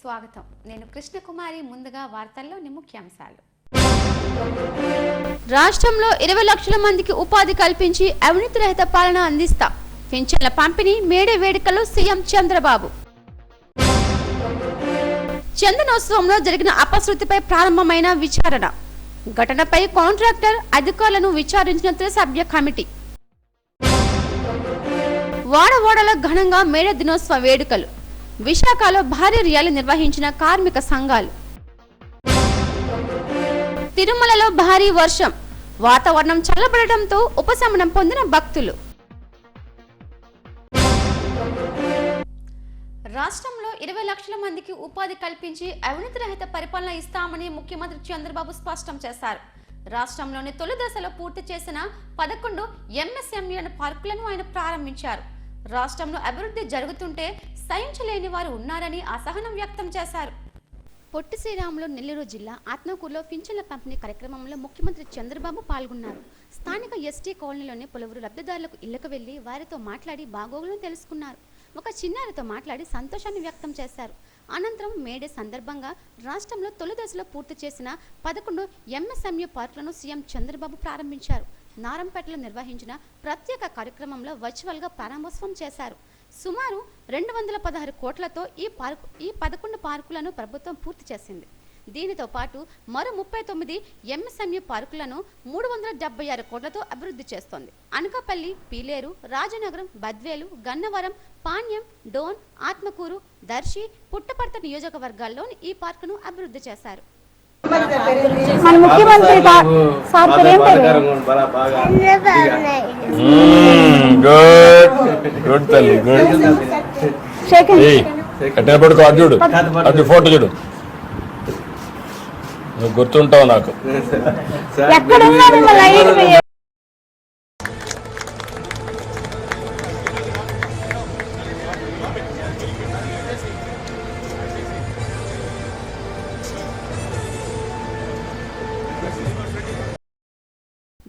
స్వాగతం. నేను కృష్ణకుమారి. ముందుగా వార్తల్లోని ముఖ్యాంశాలు. రాష్ట్రంలో 20 లక్షల మందికి ఉపాధి కల్పించి అవినీతి రహిత పాలన అందిస్తా. పింఛన్ల పంపిణీ మేడే వేడుకల్లో సీఎం చంద్రబాబు. చందనోత్సవంలో జరిగిన అపశృతిపై ప్రారంభమైన విచారణ. ఘటనపై కాంట్రాక్టర్ అధికారులను విచారించిన త్రిసభ్య కమిటీ. వాడవాడల ఘనంగా మేడే దినోత్సవ వేడుకలు. విశాఖలో భారీ ర్యాలీ నిర్వహించిన కార్మిక సంఘాలు. తిరుమలలో భారీ వర్షం. వాతావరణం చల్లబడటంతో ఉపశమనం పొందిన భక్తులు. రాష్ట్రంలో 20 లక్షల మందికి ఉపాధి కల్పించి అవినీతి రహిత పరిపాలన ఇస్తామని ముఖ్యమంత్రి చంద్రబాబు స్పష్టం చేశారు. రాష్ట్రంలోని తొలి దశలో పూర్తి చేసిన 11 ఎంఎస్ఎంఈ పార్కులను ఆయన ప్రారంభించారు. రాష్ట్రంలో అభివృద్ధి జరుగుతుంటే సహించలేని వారు ఉన్నారని అసహనం వ్యక్తం చేశారు. పొట్టి శ్రీరాములు నెల్లూరు జిల్లా ఆత్మకూరులో పింఛన్ల పంపిణీ కార్యక్రమంలో ముఖ్యమంత్రి చంద్రబాబు పాల్గొన్నారు. స్థానిక ఎస్టీ కాలనీలోని పలువురు లబ్ధిదారులకు ఇళ్లకు వెళ్లి వారితో మాట్లాడి బాగోగులను తెలుసుకున్నారు. ఒక చిన్నారితో మాట్లాడి సంతోషాన్ని వ్యక్తం చేశారు. అనంతరం మేడే సందర్భంగా రాష్ట్రంలో తొలి దశలో పూర్తి చేసిన 11 ఎంఎస్ఎంఈ పార్కులను సీఎం చంద్రబాబు ప్రారంభించారు. నారంపేటలో నిర్వహించిన ప్రత్యేక కార్యక్రమంలో వర్చువల్గా ప్రారంభోత్సవం చేశారు. సుమారు 216 కోట్లతో ఈ 11 పార్కులను ప్రభుత్వం పూర్తి చేసింది. దీనితో పాటు మరో 39 ఎంఎస్ఎంఈ పార్కులను 376 కోట్లతో అభివృద్ధి చేస్తోంది. అనకాపల్లి, పీలేరు, రాజనగరం, బద్వేలు, గన్నవరం, పాణ్యం, డోన్, ఆత్మకూరు, దర్శి, పుట్టపర్తి నియోజకవర్గాల్లోని ఈ పార్కును అభివృద్ధి చేశారు. మన ముఖ్యమంత్రి సార్ పేరు ఫోటో చూడు, నువ్వు గుర్తుంటావు నాకు.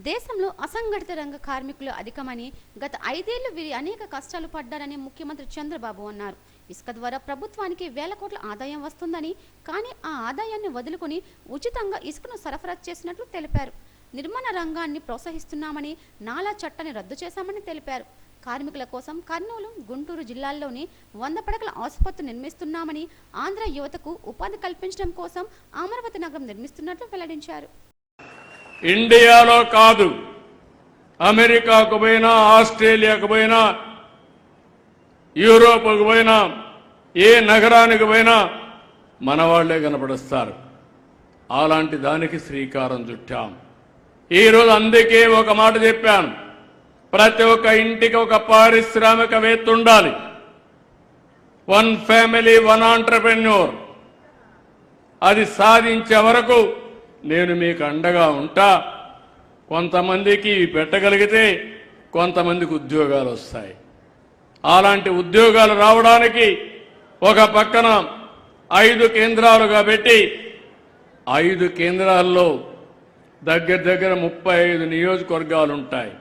దేశంలో అసంఘటిత రంగ కార్మికులు అధికమని, గత 5 ఏళ్లు వీరి అనేక కష్టాలు పడ్డారని ముఖ్యమంత్రి చంద్రబాబు అన్నారు. ఇసుక ద్వారా ప్రభుత్వానికి వేల కోట్ల ఆదాయం వస్తుందని, కానీ ఆ ఆదాయాన్ని వదులుకొని ఉచితంగా ఇసుకను సరఫరా చేసినట్లు తెలిపారు. నిర్మాణ రంగాన్ని ప్రోత్సహిస్తున్నామని, నాలా చట్టాన్ని రద్దు చేశామని తెలిపారు. కార్మికుల కోసం కర్నూలు, గుంటూరు జిల్లాల్లోని 100 పడకల ఆసుపత్రి నిర్మిస్తున్నామని, ఆంధ్ర యువతకు ఉపాధి కల్పించడం కోసం అమరావతి నగరం నిర్మిస్తున్నట్లు వెల్లడించారు. ఇండియాలో కాదు, అమెరికాకు పోయినా, ఆస్ట్రేలియాకు పోయినా, యూరోప్కు పోయినా, ఏ నగరానికి పోయినా మన వాళ్లే కనపడుస్తారు. అలాంటి దానికి శ్రీకారం చుట్టాం. ఈరోజు అందుకే ఒక మాట చెప్పాను, ప్రతి ఒక్క ఇంటికి ఒక పారిశ్రామికవేత్త ఉండాలి. 1 ఫ్యామిలీ 1 ఆంటర్‌ప్రెన్యూర్. అది సాధించే వరకు నేను మీకు అండగా ఉంటా. కొంతమందికి పెట్టగలిగితే కొంతమందికి ఉద్యోగాలు వస్తాయి. అలాంటి ఉద్యోగాలు రావడానికి ఒక పక్కన 5 కేంద్రాలుగా పెట్టి 5 కేంద్రాల్లో దగ్గర 35 నియోజకవర్గాలు ఉంటాయి.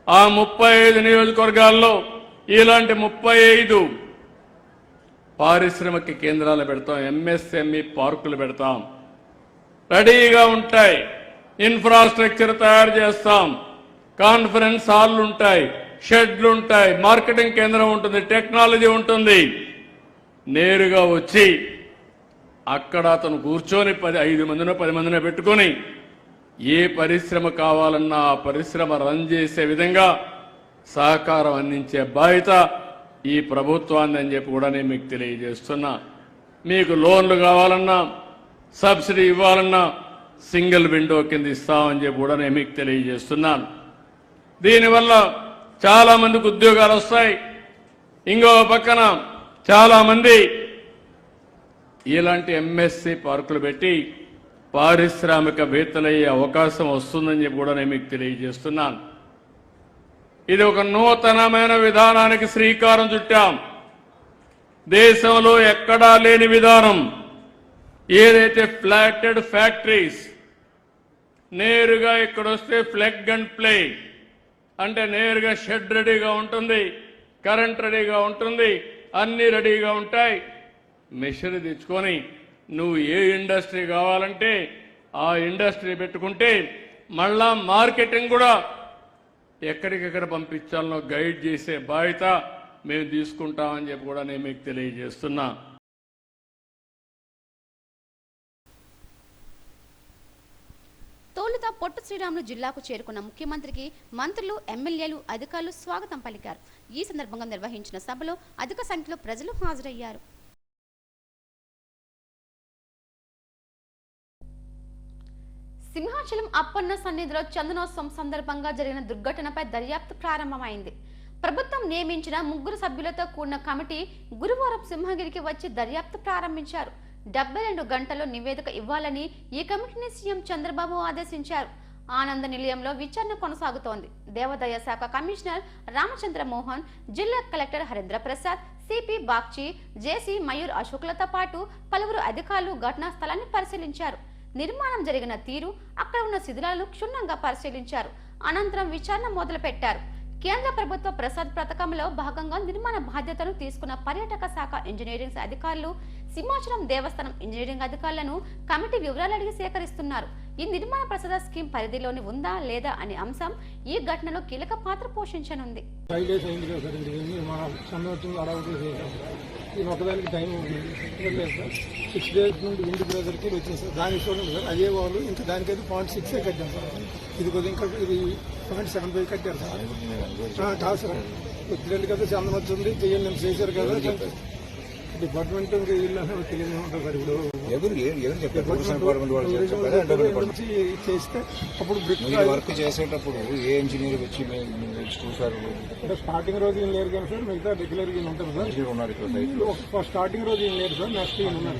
ఆ 35 నియోజకవర్గాల్లో ఇలాంటి 35 పారిశ్రామిక కేంద్రాలు పెడతాం, ఎంఎస్ఎంఈ పార్కులు పెడతాం. రెడీగా ఉంటాయి. ఇన్ఫ్రాస్ట్రక్చర్ తయారు చేస్తాం. కాన్ఫరెన్స్ హాల్లు ఉంటాయి, షెడ్లు ఉంటాయి, మార్కెటింగ్ కేంద్రం ఉంటుంది, టెక్నాలజీ ఉంటుంది. నేరుగా వచ్చి అక్కడ అతను కూర్చొని 5 మందినో 10 మందినో పెట్టుకొని ఏ పరిశ్రమ కావాలన్నా ఆ పరిశ్రమ రన్ చేసే విధంగా సహకారం అందించే బాధ్యత ఈ ప్రభుత్వాన్ని అని చెప్పి కూడా నేను మీకు తెలియజేస్తున్నా. మీకు లోన్లు కావాలన్నా, సబ్సిడీ ఇవ్వాలన్నా సింగిల్ విండో కింద ఇస్తామని చెప్పి కూడా నేను మీకు తెలియజేస్తున్నాను. దీనివల్ల చాలా మందికి ఉద్యోగాలు వస్తాయి. ఇంకో పక్కన చాలా మంది ఇలాంటి ఎంఎస్సి పార్కులు పెట్టి పారిశ్రామికవేత్తలయ్యే అవకాశం వస్తుందని చెప్పి కూడా నేను మీకు తెలియజేస్తున్నాను. ఇది ఒక నూతనమైన విధానానికి శ్రీకారం చుట్టాం. దేశంలో ఎక్కడా లేని విధానం. ఏదైతే ఫ్లాటెడ్ ఫ్యాక్టరీస్ నేరుగా ఇక్కడ వస్తే ప్లగ్ అండ్ ప్లే అంటే నేరుగా షెడ్ రెడీగా ఉంటుంది, కరెంట్ రెడీగా ఉంటుంది, అన్ని రెడీగా ఉంటాయి. మెషిన్ తెచ్చుకొని నువ్వు ఏ ఇండస్ట్రీ కావాలంటే ఆ ఇండస్ట్రీ పెట్టుకుంటే మళ్ళా మార్కెటింగ్ కూడా ఎక్కడికెక్కడ పంపించాలనో గైడ్ చేసే బాధ్యత మేము తీసుకుంటామని చెప్పి కూడా నేను మీకు తెలియజేస్తున్నా. తొలుత పొట్టు శ్రీరాములు జిల్లాకు చేరుకున్న ముఖ్యమంత్రికి మంత్రులు, ఎమ్మెల్యేలు, అధికారులు స్వాగతం పలికారు. ఈ సందర్భంగా నిర్వహించిన సభలో అధిక సంఖ్యలో ప్రజలు హాజరయ్యారు. సింహాచలం అప్పన్న సన్నిధిలో చందనోత్సవం సందర్భంగా జరిగిన దుర్ఘటనపై దర్యాప్తు ప్రారంభమైంది. ప్రభుత్వం నియమించిన 3 సభ్యులతో కూడిన కమిటీ గురువారం సింహగిరికి వచ్చి దర్యాప్తు ప్రారంభించారు. 72 గంటల్లో నివేదిక ఇవ్వాలని ఈ కమిటీని సీఎం చంద్రబాబు ఆదేశించారు. ఆనంద నిలయంలో విచారణ కొనసాగుతోంది. దేవాదాయ శాఖ కమిషనర్ రామచంద్ర మోహన్, జిల్లా కలెక్టర్ హరేంద్ర ప్రసాద్, సిపి బాగ్చి, జేసీ మయూర్ అశోక్లతో పాటు పలువురు అధికారులు ఘటనా స్థలాన్ని పరిశీలించారు. నిర్మాణం జరిగిన తీరు, అక్కడ ఉన్న శిథిలాలను క్షుణ్ణంగా పరిశీలించారు. అనంతరం విచారణ మొదలుపెట్టారు. కేంద్ర ప్రభుత్వ ప్రసాద్ పథకంలో భాగంగా నిర్మాణ బాధ్యతను తీసుకున్న పర్యాటక శాఖ ఇంజనీరింగ్ అధికారులు, సింహాచలం దేవస్థానం ఇంజనీరింగ్ అధికారులను కమిటీ వివరాలు అడిగి సేకరిస్తున్నారు. ఈ నిర్మాణ ప్రసాద స్కీమ్ పరిధిలోని ఉందా లేదా అనే అంశం ఈ ఘటనలో కీలక పాత్ర పోషించనుంది. 5 days అయింది కదా సార్, ఒకదానికి టైం 6 days నుండి ఇంటి బ్రదర్కి వచ్చింది సార్. దానికి చూడండి సార్, అదే వాళ్ళు ఇంకా దానికైతే 0.6 కట్టాం సార్. ఇది కొద్దిగా ఇంకా ఇది 0.75 కట్టారు సార్. కాదు సార్, వచ్చినట్టు కదా చందనం వచ్చింది చెయ్యండి, నేను చేశారు కదా డిపార్ట్మెంట్ వీళ్ళు తెలియదు ఉంటుంది సార్. ఇప్పుడు చేస్తే అప్పుడు వర్క్ చేసేటప్పుడు ఏ ఇంజనీర్ వచ్చి చూసారు? స్టార్టింగ్ రోజు ఏం లేరు కానీ సార్, మిగతా రెగ్యులర్ గా ఉంటారు సార్. ఉన్నారు స్టార్టింగ్ రోజు ఏం లేరు సార్, నెక్స్ట్ ఏం ఉన్నారు.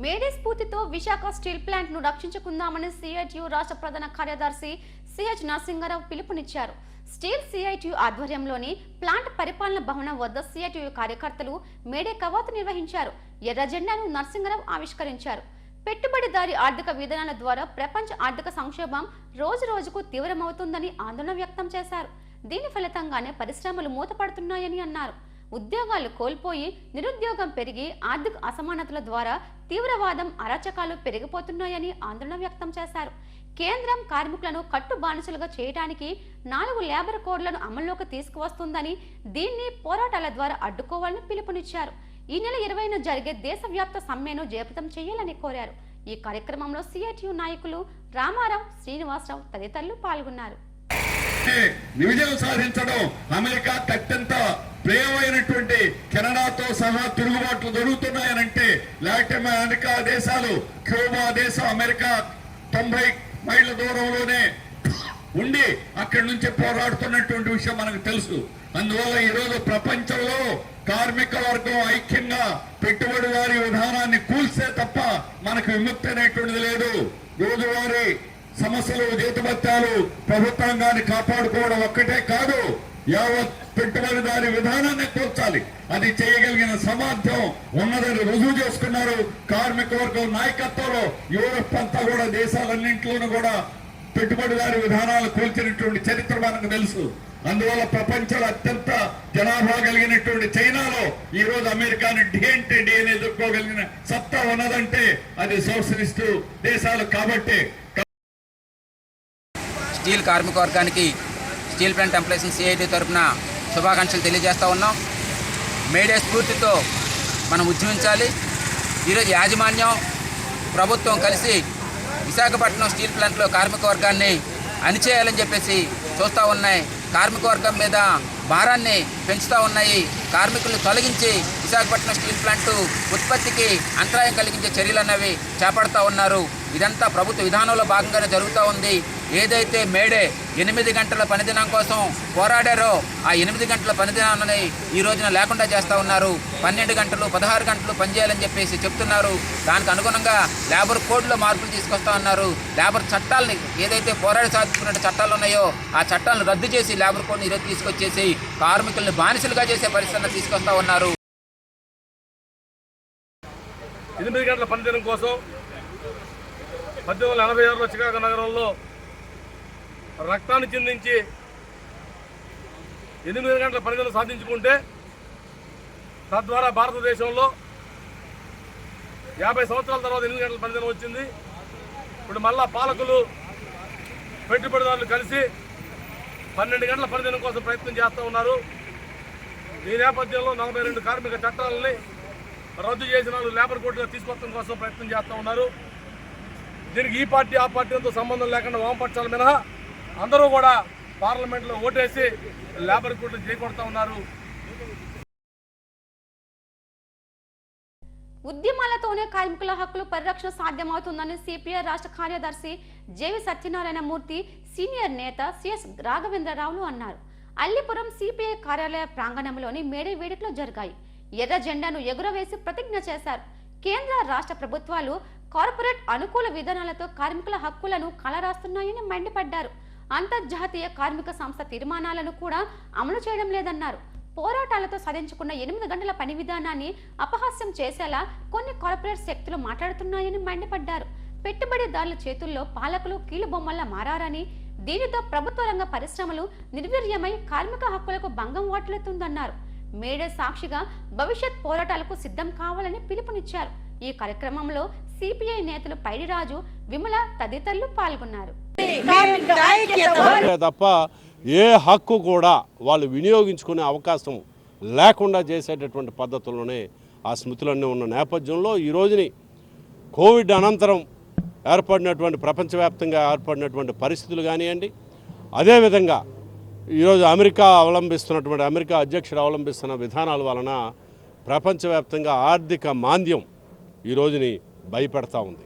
మేడే స్ఫూర్తితో విశాఖ స్టీల్ ప్లాంట్ ను రక్షించుకుందామని సిఐటియు రాష్ట్ర ప్రధాన కార్యదర్శి సిహెచ్ నరసింహారావు పిలుపునిచ్చారు. స్టీల్ సిఐటియు ఆధ్వర్యంలోని ప్లాంట్ పరిపాలన భవనం వద్ద సిఐటియు కార్యకర్తలు మేడే కవాతు నిర్వహించారు. ఎర్ర జెండాను నరసింహారావు ఆవిష్కరించారు. పెట్టుబడిదారీ ఆర్థిక విధానాల ద్వారా ప్రపంచ ఆర్థిక సంక్షోభం రోజు రోజుకు తీవ్రమవుతుందని ఆందోళన వ్యక్తం చేశారు. దీని ఫలితంగానే పరిశ్రమలు మూతపడుతున్నాయని అన్నారు. ఉద్యోగాలు కోల్పోయి నిరుద్యోగం పెరిగి ఆర్థిక అసమానతల ద్వారా తీవ్రవాదం, అరాచకాలు పెరిగిపోతున్నాయని ఆందోళన వ్యక్తం చేశారు. కేంద్రం కార్మికులను కట్టు బానిసలుగా చేయడానికి 4 లేబర్ కోడ్లను అమల్లోకి తీసుకువస్తుందని, దీన్ని పోరాటాల ద్వారా అడ్డుకోవాలని పిలుపునిచ్చారు. ఈ నెల 20న జరిగే దేశవ్యాప్త సమ్మెను జయప్రదం చేయాలని కోరారు. ఈ కార్యక్రమంలో సిఐటియు నాయకులు రామారావు, శ్రీనివాసరావు తదితరులు పాల్గొన్నారు. విజయం సాధించడం అమెరికా అత్యంత ప్రియమైనటువంటి కెనడాతో సహా తిరుగుబాట్లు జరుగుతున్నాయనంటే లాటిన్ అమెరికా దేశాలు, క్యూబా దేశం అమెరికా 90 మైళ్ళ దూరంలోనే ఉండి అక్కడి నుంచి పోరాడుతున్నటువంటి విషయం మనకు తెలుసు. అందువల్ల ఈరోజు ప్రపంచంలో కార్మిక వర్గం ఐక్యంగా పెట్టుబడిదారీ విధానాన్ని కూల్సే తప్ప మనకు విముక్తి అనేటువంటిది లేదు. రోజువారీ సమస్యలు, జీతభత్యాలు, ప్రభుత్వాంగాన్ని కాపాడుకోవడం ఒక్కటే కాదు, యావత్ పెట్టుబడిదారీ విధానాన్ని కూర్చాలి. అది చేయగలిగిన సామర్థ్యం ఉన్నదని రుజువు చేసుకున్నారు కార్మిక వర్గం నాయకత్వంలో. యూరప్ అంతా కూడా దేశాలన్నింటిలోనూ కూడా పెట్టుబడిదారీ విధానాలు కూల్చినటువంటి చరిత్ర మనకు తెలుసు. అందువల్ల ప్రపంచంలో అత్యంత జనాభా కలిగినటువంటి చైనాలో ఈ రోజు అమెరికాని డి అంటే డి అని ఎదుర్కోగలిగిన సత్తా ఉన్నదంటే అది సోషలిస్టు దేశాలు కాబట్టి. స్టీల్ కార్మిక వర్గానికి స్టీల్ ప్లాంట్ ఎంప్లాయీస్ సిఐటి తరఫున శుభాకాంక్షలు తెలియజేస్తూ ఉన్నాం. మేడే స్ఫూర్తితో మనం ఉద్యమించాలి. ఈరోజు యాజమాన్యం, ప్రభుత్వం కలిసి విశాఖపట్నం స్టీల్ ప్లాంట్లో కార్మిక వర్గాన్ని అణిచేయాలని చెప్పేసి చూస్తూ ఉన్నాయి. కార్మిక వర్గం మీద భారాన్ని పెంచుతూ ఉన్నాయి. కార్మికులను తొలగించి విశాఖపట్నం స్టీల్ ప్లాంటు ఉత్పత్తికి అంతరాయం కలిగించే చర్యలు అన్నవి చేపడుతూ ఉన్నారు. ఇదంతా ప్రభుత్వ విధానంలో భాగంగానే జరుగుతూ ఉంది. ఏదైతే మేడే 8 గంటల పనిదినం కోసం పోరాడారో ఆ 8 గంటల పనిదినాన్ని ఈ రోజున లేకుండా చేస్తూ ఉన్నారు. 12 గంటలు, 16 గంటలు పనిచేయాలని చెప్పేసి చెప్తున్నారు. దానికి అనుగుణంగా లేబర్ కోడ్లో మార్పులు తీసుకొస్తా ఉన్నారు. లేబర్ చట్టాలని ఏదైతే పోరాడి సాధించుకున్న చట్టాలు ఉన్నాయో ఆ చట్టాలను రద్దు చేసి లేబర్ కోడ్ని ఈరోజు తీసుకొచ్చేసి కార్మికుల్ని బానిసలుగా చేసే పరిస్థితిని తీసుకొస్తా ఉన్నారు. 8 గంటల పనిదినం కోసం 1886లో చికాగో నగరంలో రక్తాన్ని చిందించి 8 గంటల పనిదినం సాధించుకుంటే తద్వారా భారతదేశంలో 50 సంవత్సరాల తర్వాత 8 గంటల పనిదినం వచ్చింది. ఇప్పుడు మళ్ళా పాలకులు పెట్టుబడిదారులు కలిసి 12 గంటల పనిదినం కోసం ప్రయత్నం చేస్తూ ఉన్నారు. ఈ నేపథ్యంలో 42 కార్మిక చట్టాలని రద్దు చేసిన లేబర్ కోర్టుగా తీసుకొచ్చడం కోసం ప్రయత్నం చేస్తూ ఉన్నారు. దీనికి ఈ పార్టీ ఆ పార్టీలతో సంబంధం లేకుండా వామపక్షాల మినహా అందరూ కూడా పార్లమెంట్లో ఓటేసి లేబర్ కోర్టును చేకొడతా ఉన్నారు. ఉద్యమాలతోనే కార్మికుల హక్కులు పరిరక్షణ సాధ్యమవుతుందని సిపిఐ రాష్ట్ర కార్యదర్శి జేవి సత్యనారాయణ మూర్తి, సీనియర్ నేత సిఎస్ రాఘవేంద్రరావులు అన్నారు. అల్లిపురం సిపిఐ కార్యాలయ ప్రాంగణంలోని మేడే వేడుకలు జరిగాయి. ఎర్ర జెండాను ఎగురవేసి ప్రతిజ్ఞ చేశారు. కేంద్ర రాష్ట్ర ప్రభుత్వాలు కార్పొరేట్ అనుకూల విధానాలతో కార్మికుల హక్కులను కలరాస్తున్నాయని మండిపడ్డారు. అంతర్జాతీయ కార్మిక సంస్థ తీర్మానాలను కూడా అమలు చేయడం లేదన్నారు. పోరాటాలతో సాధించుకున్న 8 గంటల పని విధానాన్ని అపహాస్యం చేసేలా కొన్ని కార్పొరేట్ శక్తులు మాట్లాడుతున్నాయని మండిపడ్డారు. పెట్టుబడిదారుల చేతుల్లో పాలకులు కీలుబొమ్మల్లా మారారని, దీనితో ప్రభుత్వ రంగ పరిశ్రమలు నిర్వీర్యమై కార్మిక హక్కులకు భంగం వాటిల్లుతుందన్నారు. మేడే సాక్షిగా భవిష్యత్ పోరాటాలకు సిద్ధం కావాలని పిలుపునిచ్చారు. ఈ కార్యక్రమంలో సిపిఐ నేతలు పైడిరాజు, విమల తదితరులు పాల్గొన్నారు. తప్ప ఏ హక్కు కూడా వాళ్ళు వినియోగించుకునే అవకాశం లేకుండా చేసేటటువంటి పద్ధతుల్లోనే ఆ స్మృతులన్నీ ఉన్న నేపథ్యంలో ఈ రోజుని కోవిడ్ అనంతరం ఏర్పడినటువంటి ప్రపంచవ్యాప్తంగా ఏర్పడినటువంటి పరిస్థితులు కానివ్వండి, అదేవిధంగా ఈరోజు అమెరికా అధ్యక్షుడు అవలంబిస్తున్న విధానాల వలన ప్రపంచవ్యాప్తంగా ఆర్థిక మాంద్యం ఈ రోజుని భయపెడతా ఉంది.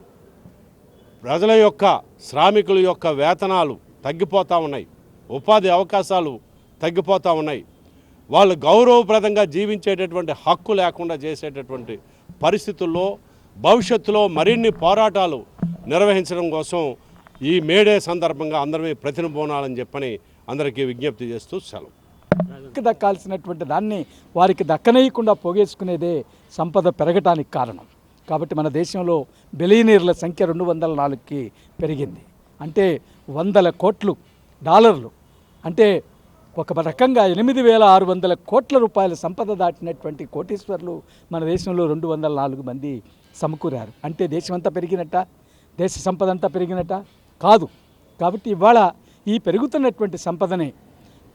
ప్రజల యొక్క శ్రామికుల యొక్క వేతనాలు తగ్గిపోతూ ఉన్నాయి, ఉపాధి అవకాశాలు తగ్గిపోతూ ఉన్నాయి. వాళ్ళు గౌరవప్రదంగా జీవించేటటువంటి హక్కు లేకుండా చేసేటటువంటి పరిస్థితుల్లో భవిష్యత్తులో మరిన్ని పోరాటాలు నిర్వహించడం కోసం ఈ మేడే సందర్భంగా అందరమే ప్రతినబోనాలని చెప్పని అందరికీ విజ్ఞప్తి చేస్తూ సెలవు. దక్కాల్సినటువంటి దాన్ని వారికి దక్కనేయకుండా పోగేసుకునేదే సంపద పెరగటానికి కారణం. కాబట్టి మన దేశంలో బిలియనీర్ల సంఖ్య 204కి పెరిగింది. అంటే $100 కోట్లు, అంటే ఒక రకంగా 8,600 కోట్ల రూపాయల సంపద దాటినటువంటి కోటీశ్వర్లు మన దేశంలో 204 మంది సమకూరారు. అంటే దేశమంతా పెరిగినట్ట, దేశ సంపద అంతా పెరిగినట్ట కాదు. కాబట్టి ఇవాళ ఈ పెరుగుతున్నటువంటి సంపదని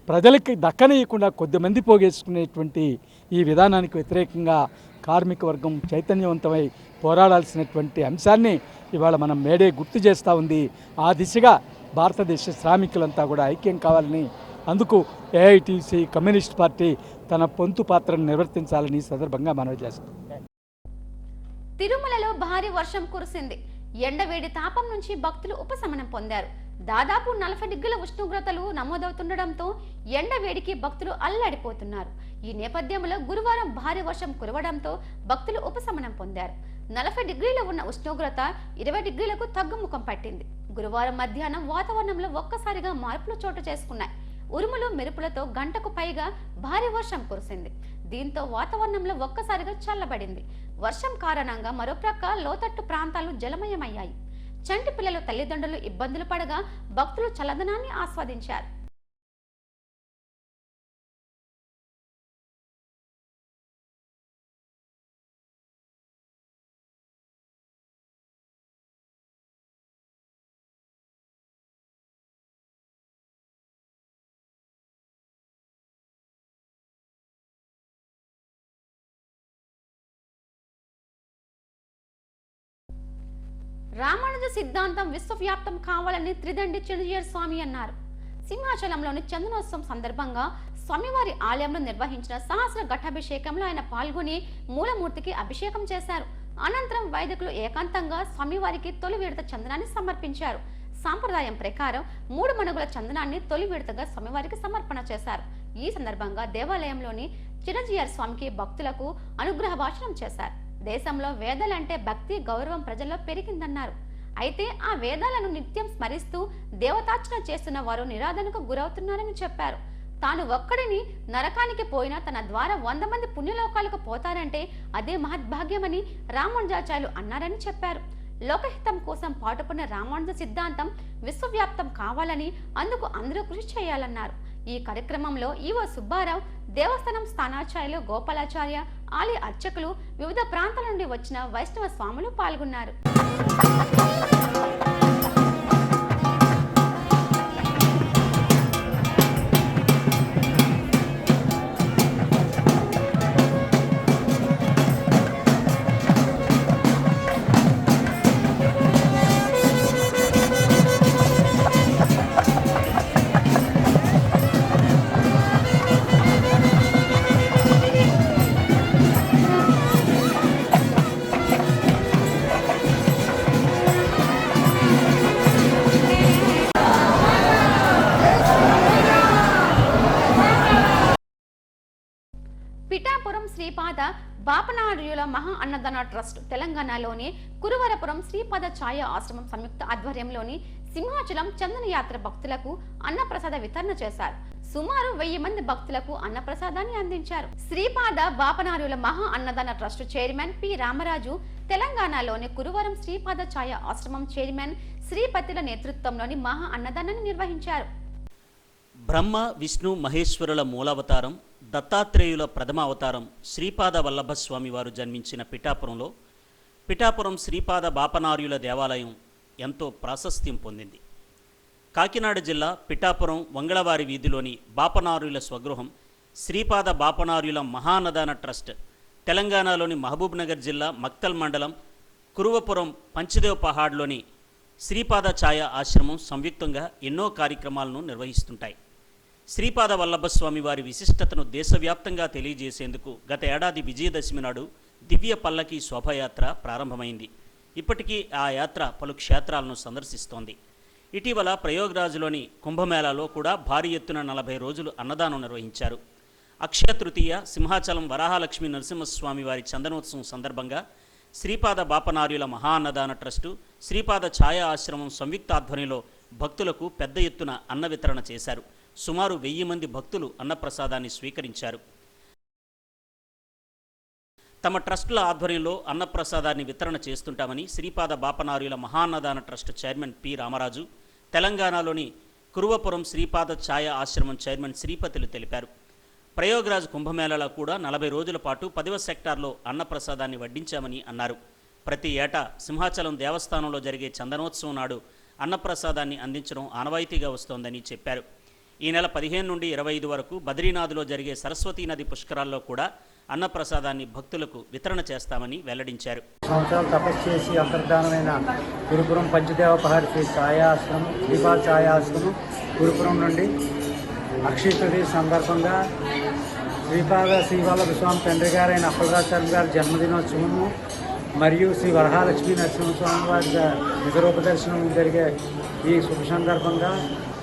ప్రజలకి దక్కనీయకుండా కొద్దిమంది పోగేసుకునేటువంటి ఈ విధానానికి వ్యతిరేకంగా కార్మిక వర్గం చైతన్యవంతమై పోరాడాల్సినటువంటి అంశాన్ని ఇవాళ మనం మేడే గుర్తు చేస్తూ ఉంది. ఆ దిశగా భారతదేశ శ్రామికులంతా కూడా ఐక్యం కావాలని, అందుకు ఏఐటీసీ కమ్యూనిస్ట్ పార్టీ తన పొంతు పాత్రను నిర్వర్తించాలని సందర్భంగా మనవి చేస్తాం. తిరుమలలో భారీ వర్షం కురిసింది. ఎండవేడి తాపం నుంచి భక్తులు ఉపశమనం పొందారు. దాదాపు 40 డిగ్రీల ఉష్ణోగ్రతలు నమోదవుతుండటంతో ఎండవేడికి భక్తులు అల్లాడిపోతున్నారు. ఈ నేపథ్యంలో గురువారం భారీ వర్షం కురవడంతో భక్తులు ఉపశమనం పొందారు. 40 డిగ్రీల ఉన్న ఉష్ణోగ్రత 20 డిగ్రీలకు తగ్గుముఖం పట్టింది. గురువారం మధ్యాహ్నం వాతావరణంలో ఒక్కసారిగా మార్పులు చోటు చేసుకున్నాయి. ఉరుములు మెరుపులతో గంటకు పైగా భారీ వర్షం కురిసింది. దీంతో వాతావరణంలో ఒక్కసారిగా చల్లబడింది. వర్షం కారణంగా మరోప్రక్క లోతట్టు ప్రాంతాలు జలమయమయ్యాయి. చంటి పిల్లలు తల్లిదండ్రులు ఇబ్బందులు పడగా భక్తులు చల్లదనాన్ని ఆస్వాదించారు. రామానుజ సిద్ధాంతం విశ్వవ్యాప్తం కావాలని త్రిదండి చిన్నజీయర్ స్వామి అన్నారు. సింహాచలంలోని చందనోత్సవం సందర్భంగా స్వామివారి ఆలయంలో నిర్వహించిన సహస్ర ఘటాభిషేకంలో ఆయన పాల్గొని మూలమూర్తికి అభిషేకం చేశారు. అనంతరం వైదికులు ఏకాంతంగా స్వామివారికి తొలి విడత చందనాన్ని సమర్పించారు. సాంప్రదాయం ప్రకారం 3 మణుగుల చందనాన్ని తొలి విడతగా స్వామివారికి సమర్పణ చేశారు. ఈ సందర్భంగా దేవాలయంలోని చిన్నజీయర్ స్వామికి భక్తులకు అనుగ్రహ భాషణం చేశారు. దేశంలో వేదాలంటే భక్తి గౌరవం ప్రజల్లో పెరిగిందన్నారు. అయితే ఆ వేదాలను నిత్యం స్మరిస్తూ దేవతార్చన చేస్తున్న వారు నిరాదరణకు గురవుతున్నారని చెప్పారు. తాను ఒక్కడిని నరకానికి పోయినా తన ద్వారా 100 మంది పుణ్యలోకాలకు పోతారంటే అదే మహద్భాగ్యమని రామానుజాచార్యులు అన్నారని చెప్పారు. లోకహితం కోసం పాటుపడిన రామానుజ సిద్ధాంతం విశ్వవ్యాప్తం కావాలని, అందుకు అందరూ కృషి చేయాలన్నారు. ఈ కార్యక్రమంలో ఈవో సుబ్బారావు, దేవస్థానం స్థానాచార్యులు గోపాలాచార్య, ఆలయ అర్చకులు, వివిధ ప్రాంతాల నుండి వచ్చిన వైష్ణవ స్వాములు పాల్గొన్నారు. పిఠాపురం శ్రీపాద బాపనార్యుల మహా అన్నదాన ట్రస్ట్ తెలంగాణలోని కురువరపురం శ్రీపాద ఛాయ ఆశ్రమం సంయుక్త ఆధ్వర్యంలోని సింహాచలం చందన యాత్ర భక్తులకు అన్నప్రసాద వితరణ చేశారు. సుమారు 1000 మంది భక్తులకు అన్నప్రసాదాన్ని అందించారు. శ్రీపాద బాపనార్యుల మహా అన్నదాన ట్రస్ట్ చైర్మన్ పి రామరాజు, తెలంగాణలోని కురువరం శ్రీపాద ఛాయ ఆశ్రమం చైర్మన్ శ్రీపతిల నేతృత్వంలోని మహా అన్నదానాన్ని నిర్వహించారు. బ్రహ్మ, విష్ణు, మహేశ్వరుల మూలావతారం, దత్తాత్రేయుల ప్రథమ అవతారం శ్రీపాద వల్లభ స్వామి వారు జన్మించిన పిఠాపురం శ్రీపాద బాపనార్యుల దేవాలయం ఎంతో ప్రాశస్త్యం పొందింది. కాకినాడ జిల్లా పిఠాపురం వంగళవారి వీధిలోని బాపనార్యుల స్వగృహం శ్రీపాద బాపనార్యుల మహాన్నదాన ట్రస్ట్ తెలంగాణలోని మహబూబ్నగర్ జిల్లా మక్తల్ మండలం కురువపురం పంచదేవ్ పహాడ్లోని శ్రీపాద ఛాయ ఆశ్రమం సంయుక్తంగా ఎన్నో కార్యక్రమాలను నిర్వహిస్తుంటాయి. శ్రీపాద వల్లభస్వామి వారి విశిష్టతను దేశవ్యాప్తంగా తెలియజేసేందుకు గత ఏడాది విజయదశమి నాడు దివ్య పల్లకి శోభాయాత్ర ప్రారంభమైంది. ఇప్పటికీ ఆ యాత్ర పలు క్షేత్రాలను సందర్శిస్తోంది. ఇటీవల ప్రయోగరాజులోని కుంభమేళాలో కూడా భారీ ఎత్తున 40 రోజులు అన్నదానం నిర్వహించారు. అక్షయ తృతీయ సింహాచలం వరాహలక్ష్మీ నరసింహస్వామి వారి చందనోత్సవం సందర్భంగా శ్రీపాద బాపనార్యుల మహా అన్నదాన ట్రస్టు, శ్రీపాద ఛాయ ఆశ్రమం సంయుక్త ఆధ్వర్యంలో భక్తులకు పెద్ద ఎత్తున అన్న వితరణ చేశారు. సుమారు 1000 మంది భక్తులు అన్నప్రసాదాన్ని స్వీకరించారు. తమ ట్రస్టుల ఆధ్వర్యంలో అన్నప్రసాదాన్ని వితరణ చేస్తుంటామని శ్రీపాద బాపనార్యుల మహాన్నదాన ట్రస్ట్ చైర్మన్ పి రామరాజు, తెలంగాణలోని కురువపురం శ్రీపాద ఛాయ ఆశ్రమం చైర్మన్ శ్రీపతిలు తెలిపారు. ప్రయోగరాజ్ కుంభమేళాలో కూడా 40 రోజుల పాటు 10వ సెక్టార్లో అన్నప్రసాదాన్ని వడ్డించామని అన్నారు. ప్రతి ఏటా సింహాచలం దేవస్థానంలో జరిగే చందనోత్సవం నాడు అన్నప్రసాదాన్ని అందించడం ఆనవాయితీగా వస్తోందని చెప్పారు. ఈ నెల 15 నుండి 25 వరకు బద్రీనాథ్లో జరిగే సరస్వతీ నది పుష్కరాల్లో కూడా అన్నప్రసాదాన్ని భక్తులకు వితరణ చేస్తామని వెల్లడించారు. సంవత్సరాలు తపస్సు చేసి అంతర్ధానమైన గురుపురం పంచదేవ పహాడ్ శ్రీ ఛాయాశ్రమం శ్రీపాద ఛాయాశ్రమం గురుపురం నుండి అక్షయ తృతీయ సందర్భంగా శ్రీపాద శ్రీవల్లభ స్వామి తండ్రి గారైన అప్పలరాచార్య గారి జన్మదినోత్సవము మరియు శ్రీ వరహాలక్ష్మీ నరసింహస్వామి వారి నిజరూప దర్శనం జరిగే ఈ శుభ సందర్భంగా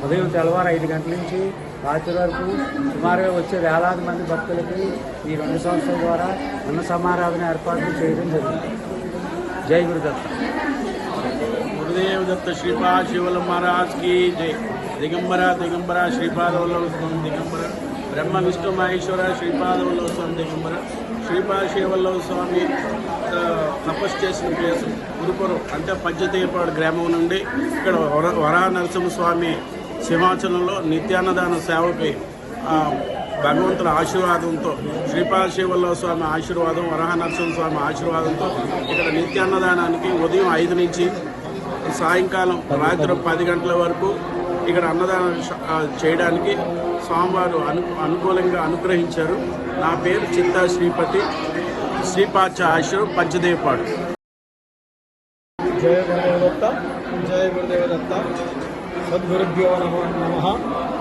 ఉదయం తెల్లవారు 5 గంటల నుంచి రాత్రి వరకు సుమారుగా వచ్చే వేలాది మంది భక్తులకి ఈ 2 సంవత్సరాల ద్వారా అన్న సమారాధన ఏర్పాట్లు చేయడం జరిగింది. జై గురుదత్త. గురుదేవ్ దత్త శ్రీపాద శివల మహారాజ్ కి జై. దిగంబర శ్రీపాద వల్లభ స్వామి దిగంబర, బ్రహ్మ విష్ణు మహేశ్వర శ్రీపాద వల్లభ స్వామి దిగంబర. శ్రీపాద శివల్లభ స్వామి తపస్సు చేసిన ప్లేస్ గురుపురం అంటే పంచదేవపాడు గ్రామం నుండి ఇక్కడ వరాహ నరసింహస్వామి సింహాచలంలో నిత్యాన్నదాన సేవకి భగవంతుల ఆశీర్వాదంతో శ్రీపాద శివల్లభ స్వామి ఆశీర్వాదం, వరాహ నరసింహస్వామి ఆశీర్వాదంతో ఇక్కడ నిత్యాన్నదానానికి ఉదయం 5 నుంచి సాయంకాలం రాత్రి 10 గంటల వరకు ఇక్కడ అన్నదానం చేయడానికి స్వామివారు అనుకూలంగా అనుగ్రహించారు. నా పేరు చిత్తా శ్రీపతి, శ్రీపాద ఆశ్రమం పంచదేవపాడు. జయ గురుదేవదత్త, జయ గురుదేవదత్త. సద్గురుభ్యో నమః.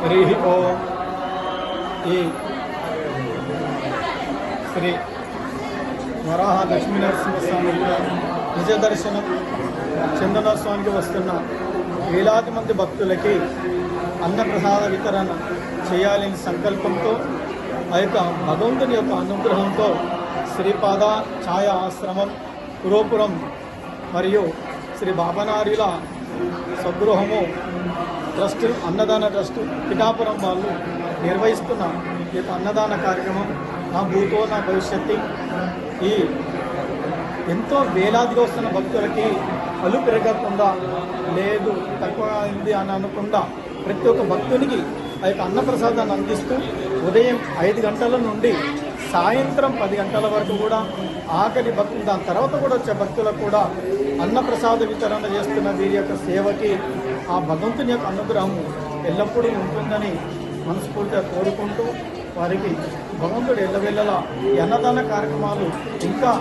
హరి ఓం. ఈ శ్రీ వరాహ లక్ష్మీ నరసింహస్వామి నిజ దర్శనం చందనోత్సవానికి వస్తున్న వేలాది మంది భక్తులకి అన్నప్రసాద వితరణ చేయాలని సంకల్పంతో ఆ యొక్క భగవంతుని యొక్క అనుగ్రహంతో శ్రీపాద ఛాయ ఆశ్రమం కురువపురం మరియు శ్రీ బాపనార్యుల స్వగృహము ట్రస్ట్ అన్నదాన ట్రస్ట్ పిఠాపురం వాళ్ళు నిర్వహిస్తున్న ఈ యొక్క అన్నదాన కార్యక్రమం నా భూతో నా భవిష్యత్తు ఈ ఎంతో వేలాదిగా వస్తున్న భక్తులకి అలు పెరగకుండా లేదు తక్కువ అయింది అని అనకుండా ప్రతి ఒక్క భక్తునికి ఆ యొక్క అన్నప్రసాదాన్ని అందిస్తూ ఉదయం 5 గంటల నుండి సాయంత్రం 10 గంటల వరకు కూడా ఆఖరి భక్తులు, దాని తర్వాత కూడా వచ్చే భక్తులకు కూడా అన్నప్రసాద వితరణ చేస్తున్న వీరి యొక్క సేవకి ఆ భగవంతుని యొక్క అనుగ్రహం ఎల్లప్పుడూ ఉంటుందని మనస్ఫూర్తిగా కోరుకుంటూ వారికి భగవంతుడు ఎల్లవెల్లలా ఈ అన్నదాన కార్యక్రమాలు ఇంకా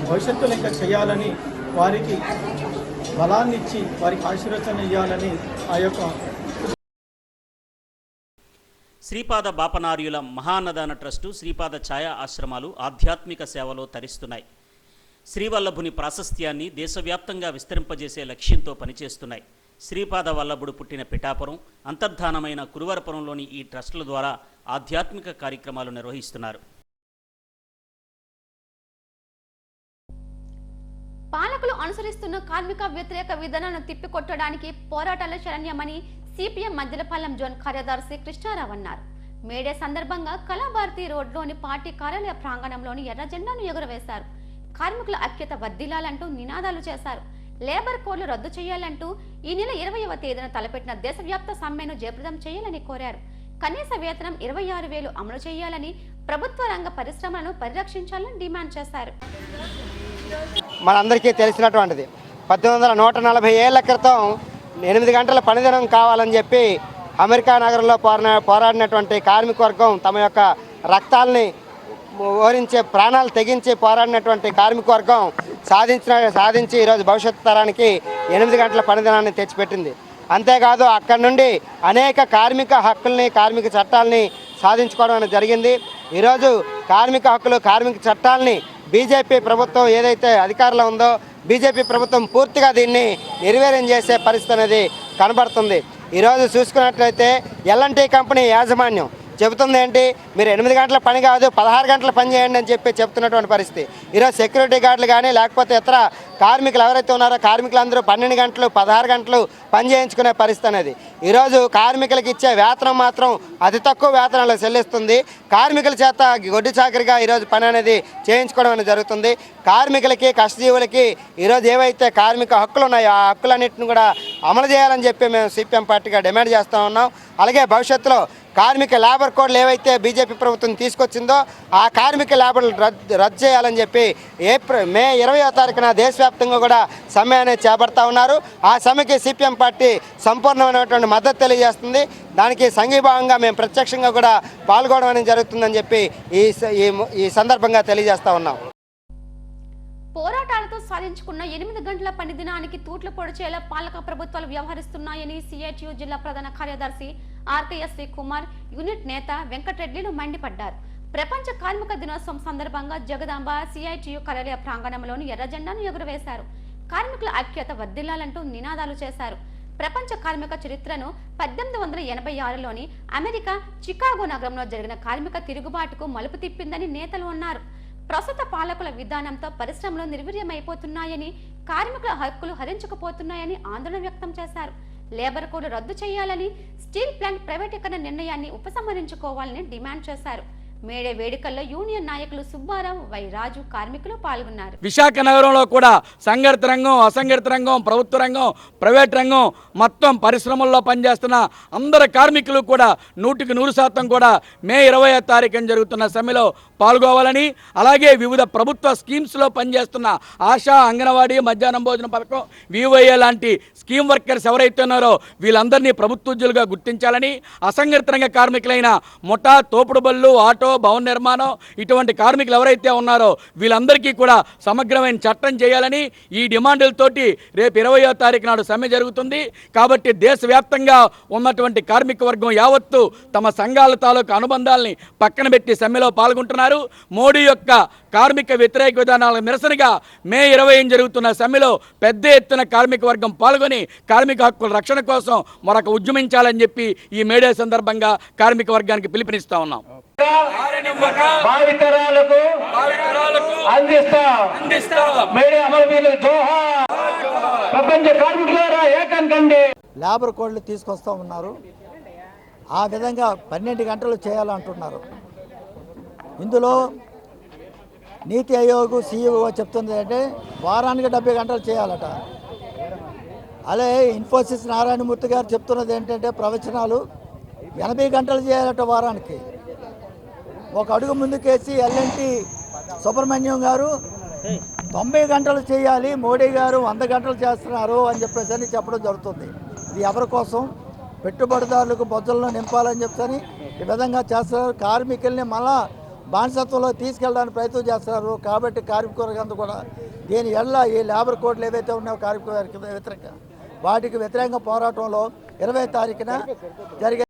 భవిష్యత్తులో ఇంకా చేయాలని, వారికి బలాన్ని ఇచ్చి వారికి ఆశీర్వచన ఇవ్వాలని ఆ యొక్క శ్రీపాద బాపనార్యుల మహాన్నదాన ట్రస్టు, శ్రీపాద ఛాయా ఆశ్రమాలు ఆధ్యాత్మిక సేవలో తరిస్తున్నాయి. శ్రీవల్లభుని ప్రాశస్త్యాన్ని దేశవ్యాప్తంగా విస్తరింపజేసే లక్ష్యంతో పనిచేస్తున్నాయి. శ్రీపాద వల్లభుడు పుట్టిన పిఠాపురం, అంతర్ధానమైన కురువరపురంలోని ఈ ట్రస్టుల ద్వారా ఆధ్యాత్మిక కార్యక్రమాలు నిర్వహిస్తున్నారు. పాలకులు అనుసరిస్తున్న కార్మిక వ్యతిరేక విధానాలను తిప్పికొట్టడానికి పోరాటాల శరణ్యమని సిపిఎం మద్దిలపాలెం జోన్ కార్యదర్శి కృష్ణారావు అన్నారు. మేడే సందర్భంగా కళాభారతి రోడ్లోని పార్టీ కార్యాలయ ప్రాంగణంలోని ఎర్ర జెండాను ఎగురవేశారు. కార్మికుల ఐక్యత వర్ధిల్లాలంటూ నినాదాలు చేశారు. లేబర్ కోడ్లు రద్దు చేయాలంటూ ఈ నెల 20వ తేదీన తలపెట్టిన దేశవ్యాప్త సమ్మెను జయప్రదం చేయాలని కోరారు. కనీస వేతనం 26,000 అమలు చేయాలని, ప్రభుత్వ రంగ పరిశ్రమలను పరిరక్షించాలని డిమాండ్ చేశారు. మనందరికీ తెలిసినటువంటిది 140 ఏళ్ల క్రితం 8 గంటల పనిదినం కావాలని చెప్పి అమెరికా నగరంలో పోరాడినటువంటి కార్మిక వర్గం తమ యొక్క రక్తాలని ఓరించే ప్రాణాలు తెగించి పోరాడినటువంటి కార్మిక వర్గం సాధించి ఈరోజు భవిష్యత్తు తరానికి 8 గంటల పనిదినాన్ని తెచ్చిపెట్టింది. అంతేకాదు అక్కడి నుండి అనేక కార్మిక హక్కుల్ని, కార్మిక చట్టాలని సాధించుకోవడం అనేది జరిగింది. ఈరోజు కార్మిక హక్కులు, కార్మిక చట్టాలని బీజేపీ ప్రభుత్వం ఏదైతే అధికారంలో ఉందో బీజేపీ ప్రభుత్వం పూర్తిగా దీన్ని నిర్వీర్యం చేసే పరిస్థితి అనేది కనబడుతుంది. ఈరోజు చూసుకున్నట్లయితే ఎల్ఎన్టీ కంపెనీ యాజమాన్యం చెబుతుంది ఏంటి, మీరు 8 గంటల పని కాదు 16 గంటల పని చేయండి అని చెప్పి చెప్తున్నటువంటి పరిస్థితి. ఈరోజు సెక్యూరిటీ గార్డులు కానీ లేకపోతే ఇతర కార్మికులు ఎవరైతే ఉన్నారో కార్మికులందరూ 12 గంటలు 16 గంటలు పని చేయించుకునే పరిస్థితి అనేది. ఈరోజు కార్మికులకు ఇచ్చే వేతనం మాత్రం అతి తక్కువ వేతనాలు చెల్లిస్తుంది. కార్మికుల చేత గొడ్డు చాకరిగా ఈరోజు పని అనేది చేయించుకోవడం అనేది జరుగుతుంది. కార్మికులకి, కష్టజీవులకి ఈరోజు ఏవైతే కార్మిక హక్కులు ఉన్నాయో ఆ హక్కులన్నింటిని కూడా అమలు చేయాలని చెప్పి మేము సిపిఎం పార్టీగా డిమాండ్ చేస్తూ ఉన్నాం. అలాగే భవిష్యత్తులో కార్మిక లేబర్ కోడ్లు ఏవైతే బీజేపీ ప్రభుత్వం తీసుకొచ్చిందో ఆ కార్మిక లేబర్ రద్దు చేయాలని చెప్పి మే 20వ తారీఖున దేశవ్యాప్తంగా కూడా సమ్మె అనేది చేపడతా ఉన్నారు. ఆ సమ్మెకి సిపిఎం పార్టీ సంపూర్ణమైనటువంటి మద్దతు తెలియజేస్తుంది. దానికి సంఘీభావంగా మేము ప్రత్యక్షంగా కూడా పాల్గొనడం అనేది జరుగుతుందని చెప్పి ఈ సందర్భంగా తెలియజేస్తా ఉన్నాం. పోరాటాలతో సాధించుకున్న 8 గంటల పని దినానికి తూట్లు పొడిచేలా పాలక ప్రభుత్వాలు వ్యవహరిస్తున్నాయని సిఐటియు జిల్లా ప్రధాన కార్యదర్శి ఆర్కేఎస్ కుమార్, యూనిట్ నేత వెంకటరెడ్డిలు మండిపడ్డారు. ప్రపంచ కార్మిక దినోత్సవం సందర్భంగా జగదాంబ సిఐటియు కార్యాలయ ప్రాంగణంలోని ఎర్ర జెండాను ఎగురవేశారు. కార్మికుల ఐక్యత వర్ధిల్లాలంటూ నినాదాలు చేశారు. ప్రపంచ కార్మిక చరిత్రను 1886లోని అమెరికా చికాగో నగరంలో జరిగిన కార్మిక తిరుగుబాటుకు మలుపు తిప్పిందని నేతలు అన్నారు. ప్రస్తుత పాలకుల విధానంతో పరిశ్రమలు నిర్వీర్యమైపోతున్నాయని, కార్మికుల హక్కులు హరించుకుపోతున్నాయని ఆందోళన వ్యక్తం చేశారు. లేబర్ కోడ్ రద్దు చేయాలని, స్టీల్ ప్లాంట్ ప్రైవేటీకరణ నిర్ణయాన్ని ఉపసంహరించుకోవాలని డిమాండ్ చేశారు. మేడే వేడుకల్లో యూనియన్ నాయకులు సుబ్బారావు, వై రాజు, కార్మికులు పాల్గొన్నారు. విశాఖ నగరంలో కూడా సంఘటిత రంగం, అసంఘటిత రంగం, ప్రభుత్వ రంగం, ప్రైవేట్ రంగం మొత్తం పరిశ్రమల్లో పనిచేస్తున్న అందరు కార్మికులు కూడా 100% కూడా మే 20వ తారీఖున జరుగుతున్న సమ్మెలో పాల్గొవాలని, అలాగే వివిధ ప్రభుత్వ స్కీమ్స్లో పనిచేస్తున్న ఆశా, అంగన్వాడీ, మధ్యాహ్నం భోజన పథకం, వివైఏ లాంటి స్కీమ్ వర్కర్స్ ఎవరైతే ఉన్నారో వీళ్ళందరినీ ప్రభుత్వోద్యోగులుగా గుర్తించాలని, అసంఘటిత రంగ కార్మికులైన ముఠా, తోపుడు బళ్ళు, ఆటో, భవన నిర్మాణం ఇటువంటి కార్మికులు ఎవరైతే ఉన్నారో వీళ్ళందరికీ కూడా సమగ్రమైన చట్టం చేయాలని ఈ డిమాండ్లతోటి రేపు 20వ తారీఖు నాడు సమ్మె జరుగుతుంది. కాబట్టి దేశవ్యాప్తంగా ఉన్నటువంటి కార్మిక వర్గం యావత్తు తమ సంఘాల తాలూకు అనుబంధాలని పక్కన పెట్టి సమ్మెలో పాల్గొంటున్నారు. మోడీ యొక్క కార్మిక వ్యతిరేక విధానాలకు నిరసనగా మే 20న జరుగుతున్న సమ్మెలో పెద్ద ఎత్తున కార్మిక వర్గం పాల్గొని కార్మిక హక్కుల రక్షణ కోసం మరొక ఉద్యమించాలని చెప్పి ఈ మేడే సందర్భంగా కార్మిక వర్గానికి పిలుపునిస్తా ఉన్నాం. భావితరాలకు అందిస్తా మేడే అమరవీరుల జోహార్. ప్రపంచ కార్మికులారా ఏకం కండి. లేబర్ కోడ్లు తీసుకొస్తూ ఉన్నారు. ఆ విధంగా 12 గంటలు చేయాలంటున్నారు. ఇందులో నీతి ఆయోగ్ CEO చెప్తుంది అంటే వారానికి 70 గంటలు చేయాలట. అలాగే ఇన్ఫోసిస్ నారాయణమూర్తి గారు చెప్తున్నది ఏంటంటే ప్రవచనాలు 80 గంటలు చేయాలట వారానికి. ఒక అడుగు ముందుకేసి ఎల్ఎన్టీ సుబ్రహ్మణ్యం గారు 90 గంటలు చేయాలి, మోడీ గారు 100 గంటలు చేస్తున్నారు అని చెప్పేసి చెప్పడం జరుగుతుంది. ఇది ఎవరి కోసం? పెట్టుబడిదారులకు బొజ్జలను నింపాలని చెప్పని ఈ విధంగా చేస్తున్నారు. కార్మికుల్ని మళ్ళా బానిసత్వంలో తీసుకెళ్ళడానికి ప్రయత్నం చేస్తున్నారు. కాబట్టి కార్మిక వర్గంతో కూడా దీని ఎల్ల ఈ లేబర్ కోడ్లు ఏవైతే ఉన్నాయో కార్మిక వ్యతిరేకంగా వాటికి వ్యతిరేకంగా పోరాటంలో 20వ తారీఖున జరిగే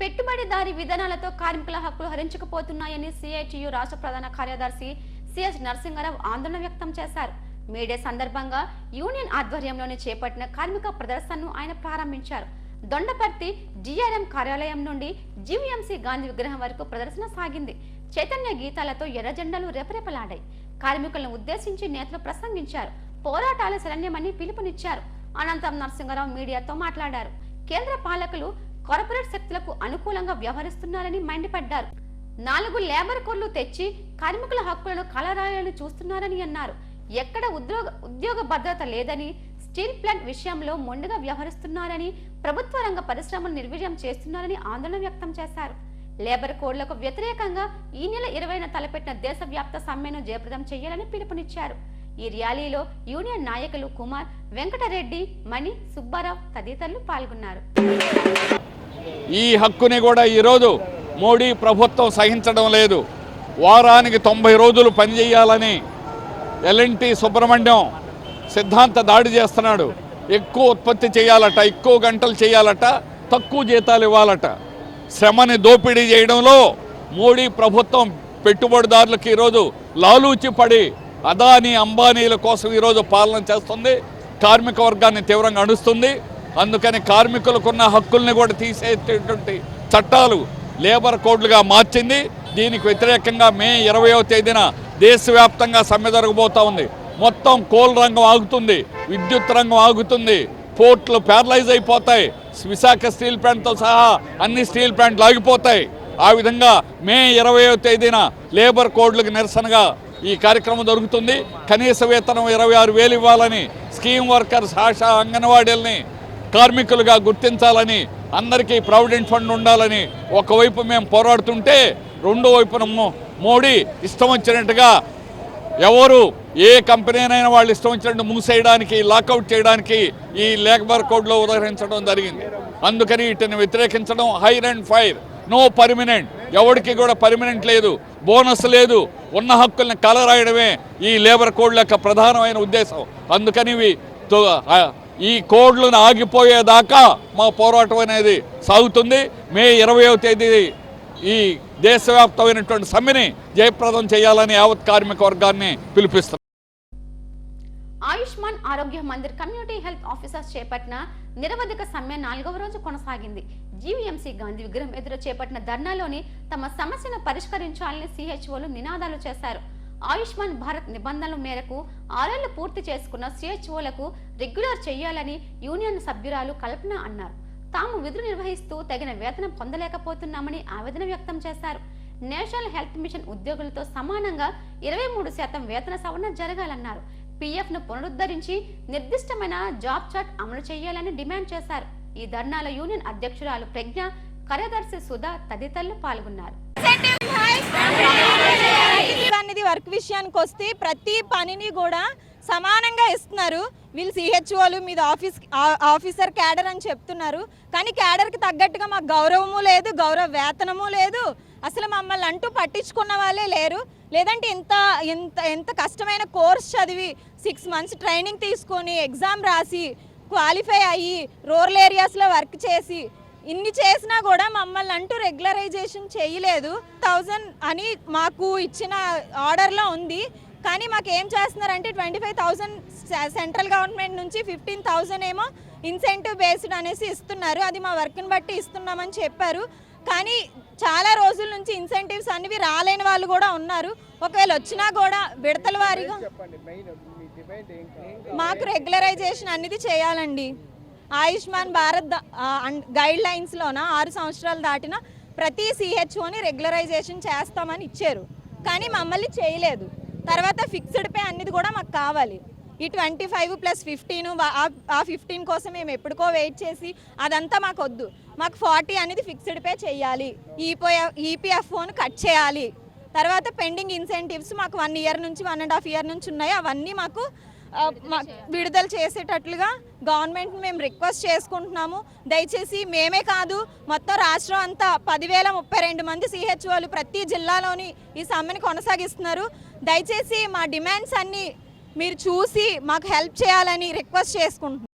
పెట్టుబడిదారీ విధానాలతో కార్మికుల హక్కులు హరించుకుపోతున్నాయని సిఐటియు రాష్ట్ర ప్రధాన కార్యదర్శి సిఎస్ నరసింహారావు ఆందోళన వ్యక్తం చేశారు. మేడే సందర్భంగా యూనియన్ ఆధ్వర్యంలోనే చేపట్టిన కార్మిక ప్రదర్శనను ఆయన ప్రారంభించారు. దొండపర్తి జిఆర్ఎం కార్యాలయం నుండి జీవీఎంసీ గాంధీ విగ్రహం వరకు ప్రదర్శన సాగింది. చైతన్య గీతాలతో ఎర్ర జెండాలు రెపరెపలాడాయి. కార్మికులను ఉద్దేశించి నేతలు ప్రసంగించారు. పోరాటాలు శరణ్యమని పిలుపునిచ్చారు. అనంతరం నరసింహారావు మీడియాతో మాట్లాడారు. కేంద్ర పాలకులు కార్పొరేట్ శక్తులకు అనుకూలంగా వ్యవహరిస్తున్నారని మండిపడ్డారు. 4 లేబర్ కోడ్లు తెచ్చి కార్మికుల హక్కులను కలరాయాలని చూస్తున్నారని అన్నారు. ఎక్కడ ఉద్యోగ భద్రత లేదని, స్టీల్ ప్లాంట్ విషయంలో మొండిగా వ్యవహరిస్తున్నారని, ప్రభుత్వ రంగ పరిశ్రమలు నిర్వీర్యం చేస్తున్నారని ఆందోళన వ్యక్తం చేశారు. లేబర్ కోడ్లకు వ్యతిరేకంగా ఈ నెల 20న తలపెట్టిన దేశవ్యాప్త సమ్మెను జయప్రదం చేయాలని పిలుపునిచ్చారు. ఈ ర్యాలీలో యూనియన్ నాయకులు కుమార్, వెంకటరెడ్డి, మణి, సుబ్బారావు తదితరులు పాల్గొన్నారు. ఈ హక్కుని కూడా ఈరోజు మోడీ ప్రభుత్వం సహించడం లేదు. వారానికి 90 రోజులు పనిచేయాలని ఎల్ఎన్టీ సుబ్రహ్మణ్యం సిద్ధాంత దాడి చేస్తున్నాడు. ఎక్కువ ఉత్పత్తి చేయాలట, ఎక్కువ గంటలు చేయాలట, తక్కువ జీతాలు ఇవ్వాలట. శ్రమని దోపిడీ చేయడంలో మోడీ ప్రభుత్వం పెట్టుబడిదారులకు ఈరోజు లాలూచి పడి అదానీ అంబానీల కోసం ఈరోజు పాలన చేస్తుంది. కార్మిక వర్గాన్ని తీవ్రంగా అణుస్తుంది. అందుకని కార్మికులకున్న హక్కుల్ని కూడా తీసేటటువంటి చట్టాలు లేబర్ కోడ్లుగా మార్చింది. దీనికి వ్యతిరేకంగా మే 20వ తేదీన దేశవ్యాప్తంగా సమ్మె జరగబోతా ఉంది. మొత్తం కోల్ రంగం ఆగుతుంది, విద్యుత్ రంగం ఆగుతుంది, పోర్ట్లు ప్యారలైజ్ అయిపోతాయి, విశాఖ స్టీల్ ప్లాంట్తో సహా అన్ని స్టీల్ ప్లాంట్లు ఆగిపోతాయి. ఆ విధంగా మే 20వ తేదీన లేబర్ కోడ్లకు నిరసనగా ఈ కార్యక్రమం జరుగుతుంది. కనీస వేతనం 26,000 ఇవ్వాలని, స్కీమ్ వర్కర్స్, ఆశా, అంగన్వాడీలని కార్మికులుగా గుర్తించాలని, అందరికీ ప్రావిడెంట్ ఫండ్ ఉండాలని ఒకవైపు మేము పోరాడుతుంటే, రెండో వైపున మోడీ ఇష్టం వచ్చినట్టుగా ఎవరు ఏ కంపెనీనైనా వాళ్ళు ఇష్టం వచ్చినట్టు మూసేయడానికి, లాకౌట్ చేయడానికి ఈ లేబర్ కోడ్లో ఉదహరించడం జరిగింది. అందుకని వీటిని వ్యతిరేకించడం. Hire and fire, no permanent, ఎవరికి కూడా పర్మినెంట్ లేదు, బోనస్ లేదు, ఉన్న హక్కుల్ని కలరాయడమే ఈ లేబర్ కోడ్ల యొక్క ప్రధానమైన ఉద్దేశం. అందుకని ఈ కోడ్లను ఆగిపోయేదాకా మా పోరాటం అనేది సాగుతుంది. మే 20వ తేదీ ఈ దేశవ్యాప్తమైనటువంటి సమ్మెని జయప్రదం చేయాలని యావత్ కార్మిక వర్గాన్ని పిలుపిస్తున్నారు. ఆయుష్మాన్ ఆరోగ్య మందిర్ కమ్యూనిటీ హెల్త్ ఆఫీసర్స్ చేపట్టిన నిరవధిక సమ్మె 4వ రోజు కొనసాగింది. జీవీఎంసీ గాంధీ విగ్రహం ఎదురు చేపట్టిన ధర్నాలోని తమ సమస్యను పరిష్కరించాలని సిహెచ్ఓలు నినాదాలు చేశారు. ఆయుష్మాన్ భారత్ నిబంధనల మేరకు 6 ఏళ్లు పూర్తి చేసుకున్న సిహెచ్ఓలకు రెగ్యులర్ చేయాలని యూనియన్ సభ్యురాలు కల్పన అన్నారు. తాము విధులు నిర్వహిస్తూ తగిన వేతనం పొందలేకపోతున్నామని ఆవేదన వ్యక్తం చేశారు. నేషనల్ హెల్త్ మిషన్ ఉద్యోగులతో సమానంగా 23% వేతన సవరణ జరగాలన్నారు. PF ను పునరుద్ధరించి నిర్దిష్టమైన జాబ్ చార్ట్ అమలు చేయాలని డిమాండ్ చేశారు. ఈ ధర్నాల యూనియన్ అధ్యక్షురాలు ప్రజ్ఞ, కార్యదర్శి సుధా తదితరులు పాల్గొన్నారు. అనేది వర్క్ విషయానికి వస్తే ప్రతి పనిని కూడా సమానంగా ఇస్తున్నారు. వీళ్ళు సిహెచ్ఓలు మీద ఆఫీసర్ క్యాడర్ అని చెప్తున్నారు, కానీ క్యాడర్కి తగ్గట్టుగా మాకు గౌరవము లేదు, గౌరవ వేతనము లేదు. అసలు మమ్మల్ని అంటూ పట్టించుకున్న వాళ్ళే లేరు. లేదంటే ఎంత కష్టమైన కోర్స్ చదివి 6 మంత్స్ ట్రైనింగ్ తీసుకొని ఎగ్జామ్ రాసి క్వాలిఫై అయ్యి రూరల్ ఏరియాస్లో వర్క్ చేసి ఇన్ని చేసినా కూడా మమ్మల్ని అంటూ రెగ్యులరైజేషన్ చేయలేదు. 1000 అని మాకు ఇచ్చిన ఆర్డర్లో ఉంది, కానీ మాకు ఏం చేస్తున్నారంటే 25,000 సెంట్రల్ గవర్నమెంట్ నుంచి 15,000 ఏమో ఇన్సెంటివ్ బేస్డ్ అనేసి ఇస్తున్నారు. అది మా వర్క్ని బట్టి ఇస్తున్నామని చెప్పారు, కానీ చాలా రోజుల నుంచి ఇన్సెంటివ్స్ అనేవి రాలేని వాళ్ళు కూడా ఉన్నారు. ఒకవేళ వచ్చినా కూడా విడతల వారీగా మాకు రెగ్యులరైజేషన్ అనేది చేయాలండి. ఆయుష్మాన్ భారత్ గైడ్ లైన్స్లోన 6 సంవత్సరాలు దాటిన ప్రతి సిహెచ్ఓని రెగ్యులరైజేషన్ చేస్తామని ఇచ్చారు, కానీ మమ్మల్ని చేయలేదు. తర్వాత ఫిక్స్డ్ పే అనేది కూడా మాకు కావాలి. ఈ 25 + 15 ఆ 15 కోసం మేము ఎప్పటికో వెయిట్ చేసి అదంతా మాకు వద్దు. మాకు 40 అనేది ఫిక్స్డ్ పే చేయాలి. ఈపీఎఫ్ఓను కట్ చేయాలి. తర్వాత పెండింగ్ ఇన్సెంటివ్స్ మాకు 1 ఇయర్ నుంచి 1.5 ఇయర్ నుంచి ఉన్నాయి, అవన్నీ మాకు విడుదల చేసేటట్లుగా గవర్నమెంట్ మేము రిక్వెస్ట్ చేసుకుంటున్నాము. దయచేసి మేమే కాదు, మొత్తం రాష్ట్రం అంతా 10,032 మంది CHOలు ప్రతి జిల్లాలోని ఈ సమ్మెని కొనసాగిస్తున్నారు. దయచేసి మా డిమాండ్స్ అన్నీ మీరు చూసి మాకు హెల్ప్ చేయాలని రిక్వెస్ట్ చేసుకుంటున్నాం.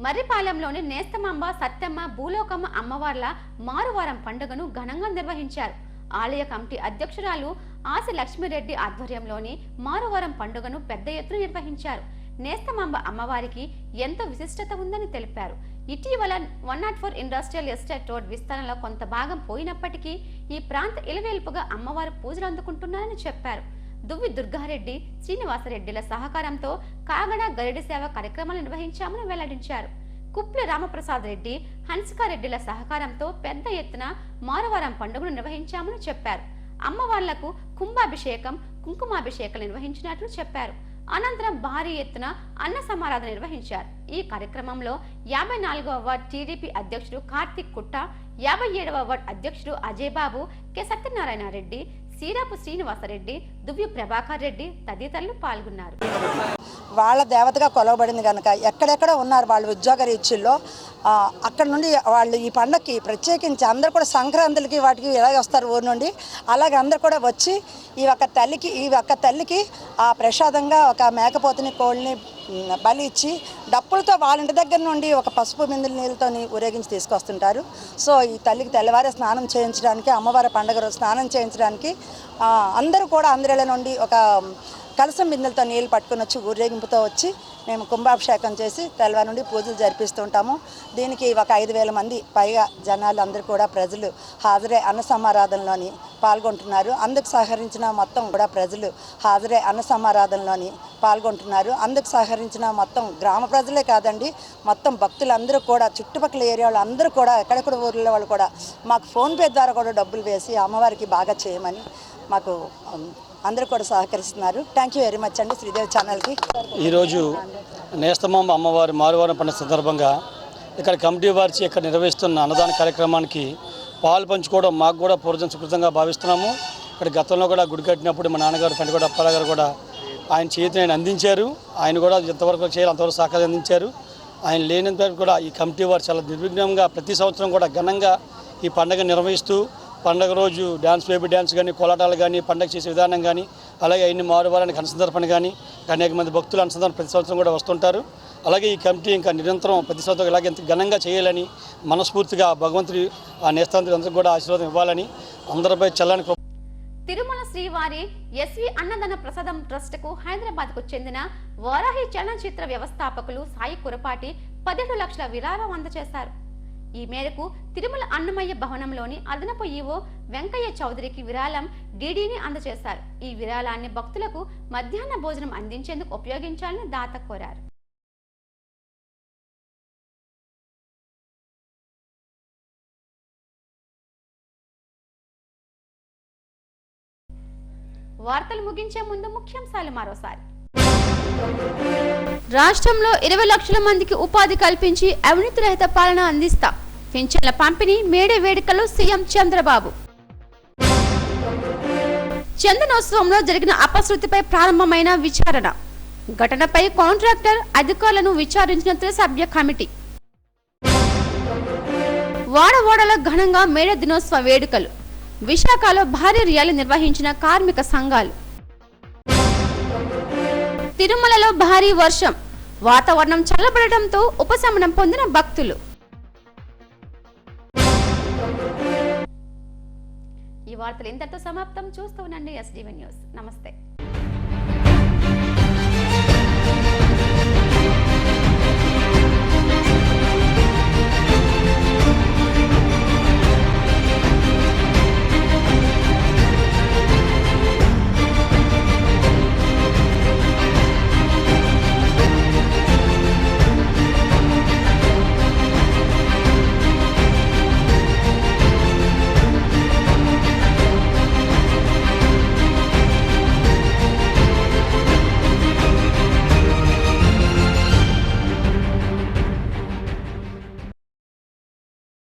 మర్రిపాలెంలోని నేస్తమాంబ సత్యమ్మ భూలోకమ్మ అమ్మవార్ల మారువారం పండుగను ఘనంగా నిర్వహించారు. ఆలయ కమిటీ అధ్యక్షురాలు ఆసి లక్ష్మీరెడ్డి ఆధ్వర్యంలోని మారువారం పండుగను పెద్ద ఎత్తున నిర్వహించారు. నేస్తమాంబ అమ్మవారికి ఎంతో విశిష్టత ఉందని తెలిపారు. ఇటీవల 104 ఇండస్ట్రియల్ ఎస్టేట్ రోడ్ విస్తరణలో కొంత భాగం పోయినప్పటికీ ఈ ప్రాంత ఇలవేల్పుగా అమ్మవారు పూజలు అందుకుంటున్నారని చెప్పారు. దువ్వి దుర్గారెడ్డి, శ్రీనివాసరెడ్డిల సహకారంతో కాగడ గరిడి సేవ కార్యక్రమాలు నిర్వహించామని వెల్లడించారు. కుప్లి రామప్రసాద్ రెడ్డి, హన్సికారెడ్డిల సహకారంతో పెద్ద ఎత్తున మారువారం పండుగను నిర్వహించామని చెప్పారు. అమ్మవార్లకు కుంభాభిషేకం, కుంకుమాభిషేకాలు నిర్వహించినట్లు చెప్పారు. అనంతరం భారీ ఎత్తున అన్న సమారాధన నిర్వహించారు. ఈ కార్యక్రమంలో 54వ వార్డ్ టీడీపీ అధ్యక్షుడు కార్తిక్ కుట్ట, 57వ వార్డ్ అధ్యక్షుడు అజయ్ బాబు, కె సత్యనారాయణ రెడ్డి, సీరాపు శ్రీనివాసరెడ్డి, దువ్వి ప్రభాకర్ రెడ్డి తదితరులు పాల్గొన్నారు. వాళ్ళ దేవతగా కొలవబడింది కనుక ఎక్కడెక్కడ ఉన్నారు వాళ్ళు ఉద్యోగ రీత్యుల్లో, అక్కడ నుండి వాళ్ళు ఈ పండగకి ప్రత్యేకించి అందరూ కూడా సంక్రాంతులకి వాటికి ఇలాగే వస్తారు ఊరు నుండి. అలాగే అందరూ కూడా వచ్చి ఈ ఒక్క తల్లికి ఆ ప్రసాదంగా ఒక మేకపోతుని కోళ్ళని బలి ఇచ్చి డప్పులతో వాళ్ళ ఇంటి దగ్గర నుండి ఒక పసుపు బిందెల నీళ్ళతో ఊరేగించి తీసుకొస్తుంటారు. సో ఈ తల్లికి తెల్లవారే స్నానం చేయించడానికి, అమ్మవారి పండుగ రోజు స్నానం చేయించడానికి అందరూ కూడా అందరిళ్ళ నుండి ఒక కలసం బిందెలతో నీళ్ళు పట్టుకుని వచ్చి ఊరేగింపుతో వచ్చి మేము కుంభాభిషేకం చేసి తెల్లవారి నుండి పూజలు జరిపిస్తుంటాము. దీనికి ఒక 5,000 మంది పైగా జనాలు అందరూ కూడా ప్రజలు హాజరై అన్న సమారాధనలోని పాల్గొంటున్నారు. అందుకు సహకరించిన మొత్తం కూడా ప్రజలు హాజరై అన్న సమారాధనలోని పాల్గొంటున్నారు. అందుకు సహకరించిన మొత్తం గ్రామ ప్రజలే కాదండి, మొత్తం భక్తులందరూ కూడా చుట్టుపక్కల ఏరియా వాళ్ళు అందరూ కూడా ఎక్కడెక్కడ ఊర్లో వాళ్ళు కూడా మాకు ఫోన్పే ద్వారా కూడా డబ్బులు వేసి అమ్మవారికి బాగా చేయమని మాకు అందరూ కూడా సహకరిస్తున్నారు. థ్యాంక్ యూ వెరీ మచ్ అండి శ్రీదేవి ఛానల్కి. ఈరోజు నేస్తమాంబ అమ్మవారి మారువారం పండుగ సందర్భంగా ఇక్కడ కమిటీ వారిచి ఇక్కడ నిర్వహిస్తున్న అన్నదాన కార్యక్రమానికి పాలు పంచుకోవడం మాకు కూడా పూర్వజన సుకృతంగా భావిస్తున్నాము. ఇక్కడ గతంలో కూడా గుడి కట్టినప్పుడు మా నాన్నగారు పెంటగొడ అప్పారావు గారు కూడా ఆయన చేతిని ఆయన అందించారు. ఆయన కూడా ఎంతవరకు చేయాలి అంతవరకు సహకారం అందించారు. ఆయన లేనంత కూడా ఈ కమిటీ వారు చాలా నిర్విఘ్నంగా ప్రతి సంవత్సరం కూడా ఘనంగా ఈ పండుగ నిర్వహిస్తూ పండుగ రోజు బేబీ డ్యాన్స్ కానీ, కోలాటాలు కానీ, పండుగ చేసే విధానం కానీ, అలాగే అన్ని మారువారానికి అనుసంధారణ కానీ అనేక మంది భక్తులు అనుసంధానం ప్రతి సంవత్సరం కూడా వస్తుంటారు. అలాగే ఈ కమిటీ ఇంకా నిరంతరం ప్రతి సంవత్సరం ఇలాగే ఎంత ఘనంగా చేయాలని మనస్ఫూర్తిగా భగవంతుడి ఆ నేస్తాంతులందరికీ కూడా ఆశీర్వాదం ఇవ్వాలని అందరిపై చల్లని. తిరుమల శ్రీవారి ఎస్వి అన్నదాన ప్రసాదం ట్రస్ట్కు హైదరాబాద్కు చెందిన వారాహి చలనచిత్ర వ్యవస్థాపకులు సాయి కురపాటి 17 లక్షల విరాళం అందజేశారు. ఈ మేరకు తిరుమల అన్నమయ్య భవనంలోని అదనపు ఈవో వెంకయ్య చౌదరికి విరాళం డీడీని అందజేశారు. ఈ విరాళాన్ని భక్తులకు మధ్యాహ్న భోజనం అందించేందుకు ఉపయోగించాలని దాత కోరారు. వార్తలు ముగించే ముందు ముఖ్యాంశాలు మరోసారి. రాష్ట్రంలో 20 లక్షల మందికి ఉపాధి కల్పించి అవినీతి రహిత పాలన అందిస్తా. పింఛన్ల పంపిణీ మేడే వేడుకలో సీఎం చంద్రబాబు. చందనోత్సవంలో జరిగిన అపశృతిపై ప్రారంభమైన విచారణ. ఘటనపై కాంట్రాక్టర్ అధికారులను విచారించిన త్రిసభ్య కమిటీ. వాడవాడలో ఘనంగా మేడే దినోత్సవ వేడుకలు. విశాఖలో భారీ ర్యాలీ నిర్వహించిన కార్మిక సంఘాలు. తిరుమలలో భారీ వర్షం. వాతావరణం చల్లబడటంతో ఉపశమనం పొందిన భక్తులు. ఈ వార్తలు ఇంతటితో సమాప్తం. చూస్తూ ఉండండి SDV న్యూస్. నమస్తే.